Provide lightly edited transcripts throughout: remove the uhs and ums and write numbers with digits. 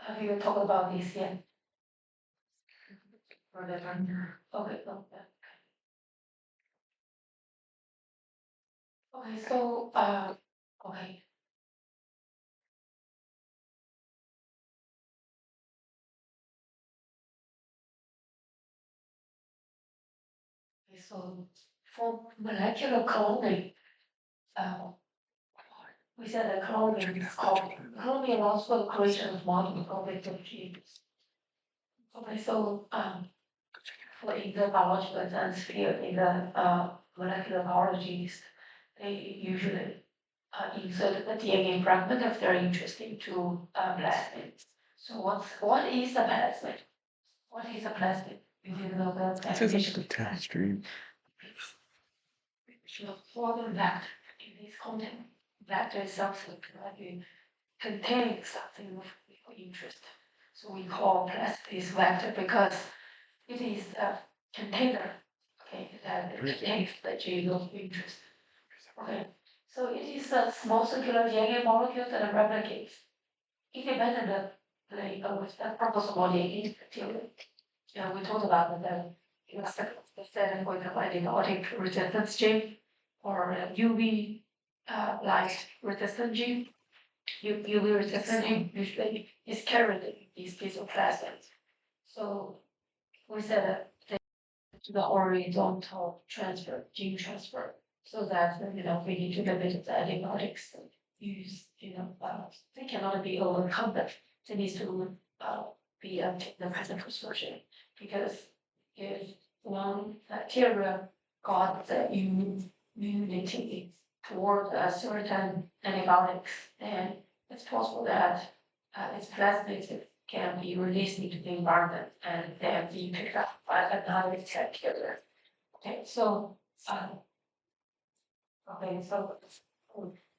Have you talked about this yet? Or different? Okay, okay. Okay, so, okay, so for molecular cloning, uh, we said that cloning is called, cloning allows for the creation of multiple copies genes. Okay, so, for in the biological science field, in the, molecular biologies, they usually insert the DNA fragment if they're interested to plasmid. So what is the plasmid? What is a plasmid? You didn't know the It says like definition. the test stream. So for the vector in this content, vector is something that you contain something of your interest. So we call plasmid is vector because it is a container, okay, that contains the gene of interest. Okay, so it is a small circular DNA molecule that replicates independently of the proposable DNA material. Yeah, we talked about the setting, for example, antibiotic resistance gene or UV light resistant gene. UV resistant gene usually is carried in these piece of plasmids. So we said that the horizontal transfer, gene transfer, so that we need to limit the antibiotics use. They cannot be overcome. But they need to be the present prescription because if one bacteria got the immunity toward a certain antibiotics, then it's possible that its plasmid can be released into the environment and then be picked up by another bacteria. Okay, so okay, so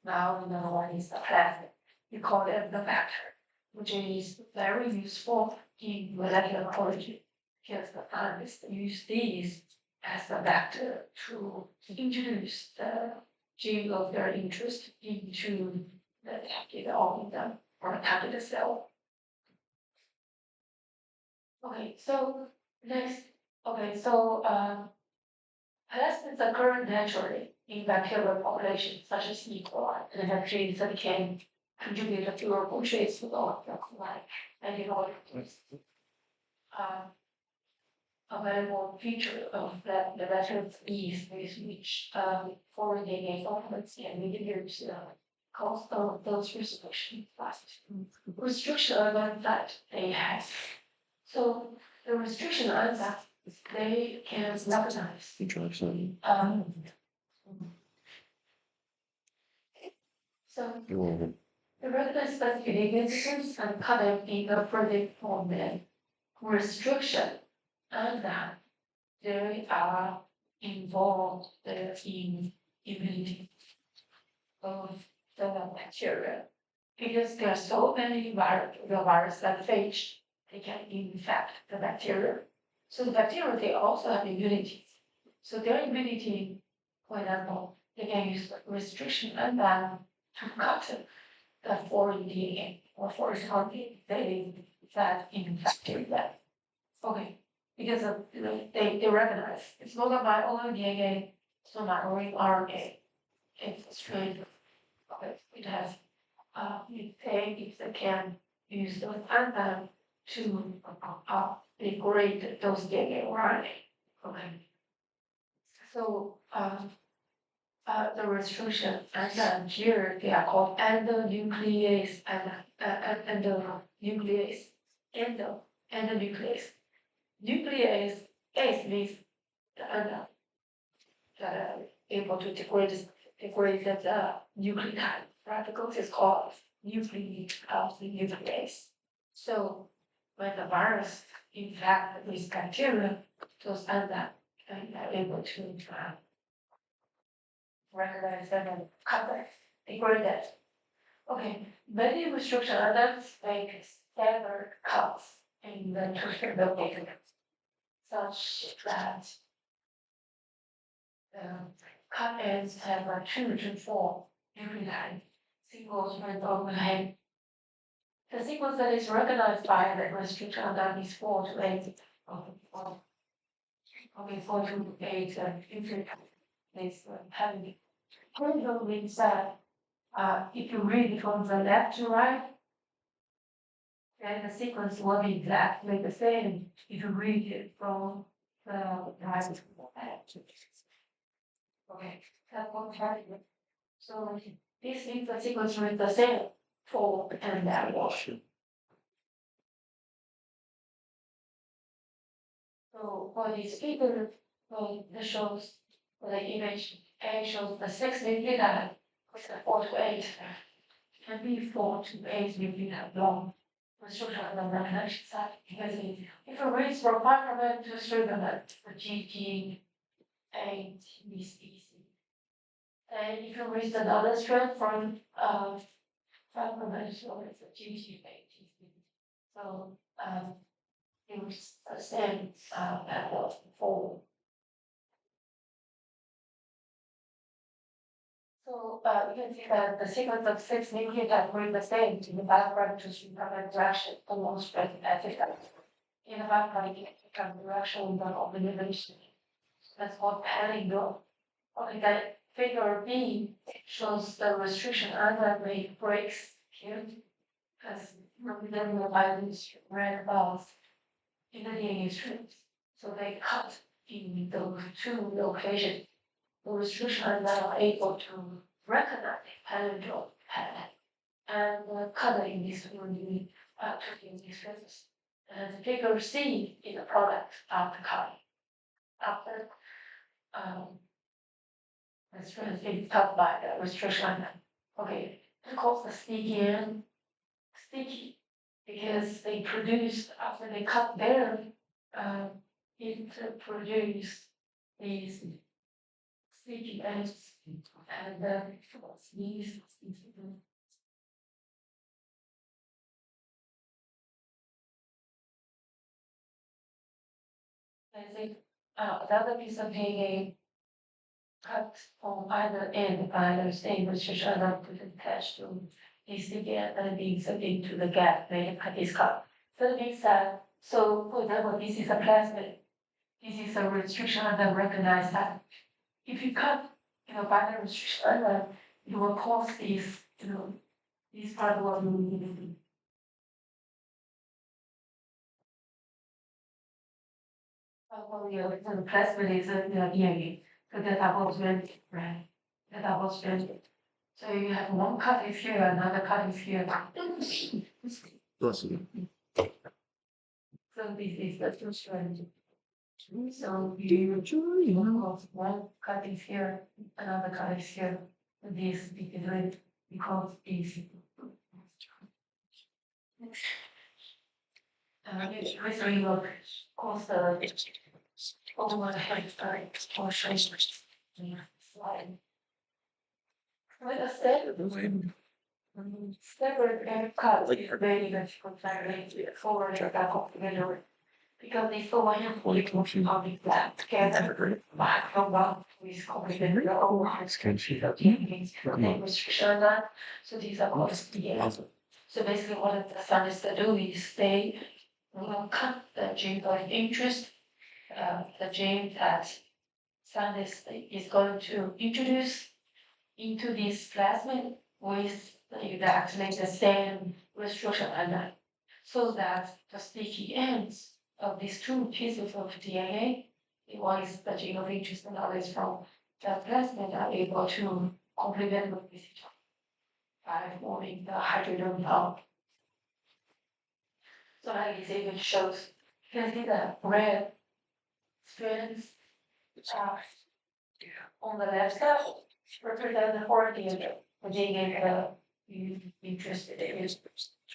now we know what is the plasmid. We call it the vector, which is very useful in molecular biology because the scientists use these as a vector to introduce the gene of their interest into the target organism or target cell. Okay, so next, okay, so plasmids occur naturally in bacterial populations such as E. coli, and have genes that can contribute to durable traits of the coli and uh, available feature of the veteran's yeast with which foreign DNA supplements can be used cause those restrictions last. Restriction on that they have. So the restriction on that they can recognize. Introduction. So You're the recognize specific mechanisms and kind in the predict form restriction and that they are involved in immunity of the bacteria because there are so many virus that phage they can infect the bacteria. So the bacteria they also have immunity. So their immunity, for example, they can use restriction and then to cut the foreign DNA or foreign they that infected them. Okay, because they recognize it's not my own DNA, it's not my own RNA. It's straight. Okay, it has if they can use those enzymes to degrade those DNA or RNA. Okay, so the restriction enzyme here they are called endonuclease and endonuclease endonuclease. Nuclease S means the enzyme that are able to degrade the nucleotide, right? Because it's called nuclease. So when the virus infect with bacteria, those enzymes are able to recognize them and cut them, degrade it. Okay, many restriction enzymes make staggered cuts in the nuclear data, such that cut ends have a 2 to 4 nucleotide single strand overhead the sequence that is recognized by the restriction that is 4 to 8. Okay, 4 to 8 infinite is having. Polynomial means that if you read it from the left to right, then the sequence will be exactly the same if you read it from the right to left. Okay, that's one part. So this means the sequence is the same for and that one. So for this figure, this shows the image A shows the 6 nuclei with the 4 to 8 can be 4 to 8 nuclei long. Restriction of the recognition side because if it reads from 5' to 3', the GT8 is easy. And if you read another string from 5' so it's a GT8 easy. So use the same method for. So you can see that the sequence of 6 nucleotides read the same in the background to three-prime direction along straight epithelium. In the background, you can direction of the elevation. That's called palindrome. Okay, then figure B shows the restriction angle breaks here as represented by these red bars in the DNA strips. So they cut in those two locations. The restriction are now able to recognize palindrome pattern and color in this really in these phases. And figure C is a product of the color. After it's taught by the restriction. Okay, it calls the sticky end sticky because they produce after they cut there, it produce these sticky ends and these. I think another piece of DNA cut on either end by the same restriction not to attach to this again and being subject to the gap made by this cut. So that means that, so for example, this is a plasmid. This is a restriction that recognize that if you cut, by the restriction, it will cause this, this part will be. Well, the plasmid is a DNA, so the double stranded, right? The double stranded. So you have one cut is here, another cut is here. Bless you. So this is the two strand. So you have one cut is here, another cut is here. This is red because this. Usually will cause the overhead portion slide. With a separate cut is very much considered forward and back of together. Because they saw him on the flat together, back from one with complicated overheads can see the restriction line. So these are called DA. So basically what the scientists do is they will cut the gene of interest, the gene that scientist is going to introduce into this plasmid with exactly the same restriction line, so that the sticky ends of these two pieces of DNA, one is the gene of interest and other is from the plasmid, are able to complement with each other by forming the hydrogen bond. So like this image shows, you can see the red strands on the left side represent the four DNA, the DNA you interested in.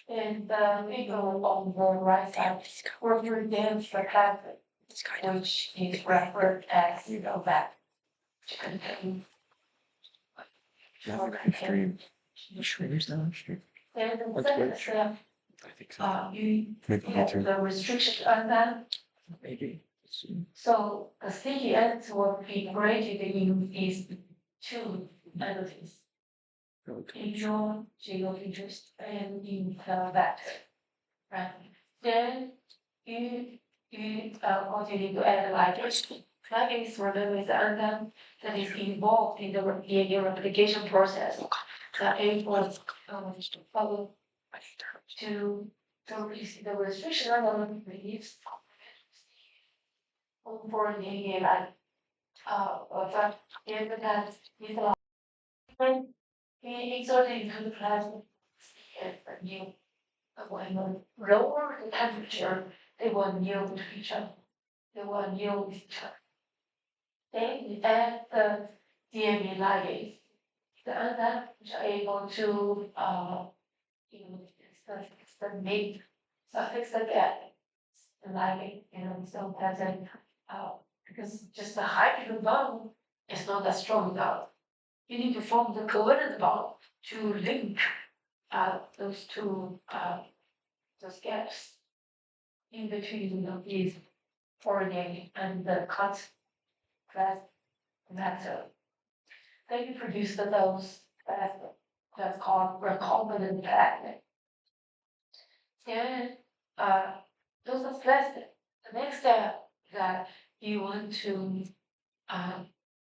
And the figure on the right side represents the plasmid, which is referred as that contain. Stream. The stream's not stream. And the second step, I think so. you Maybe have later. the restriction on that. Maybe. So the sticky ends will be created in these two entities. Okay. in your zero interest and in the vector, right? Then you continue to add ligase. Ligase remember is the enzyme that is involved in the DNA replication process. That able to follow to the restriction on the release for DNA like but in that is a when we inserted into the plasma and new when lower the temperature, they will yield to each other. They will yield to each other. Then we add the DNA ligase, the enzyme which are able to it's the mate suffix the gap, the ligase, so that's a because just the hydrogen bond is not that strong enough. You need to form the covalent bond to link those two those gaps in between these RNA and the cut class matter. Then you produce those that's called recombinant plasmid. Then those are plasmid. The next step that you want to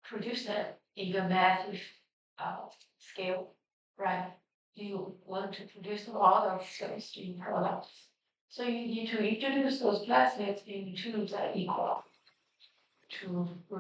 produce them in a massive scale, right? You want to produce a lot of downstream products. So you need to introduce those plasmids in tubes that are equal to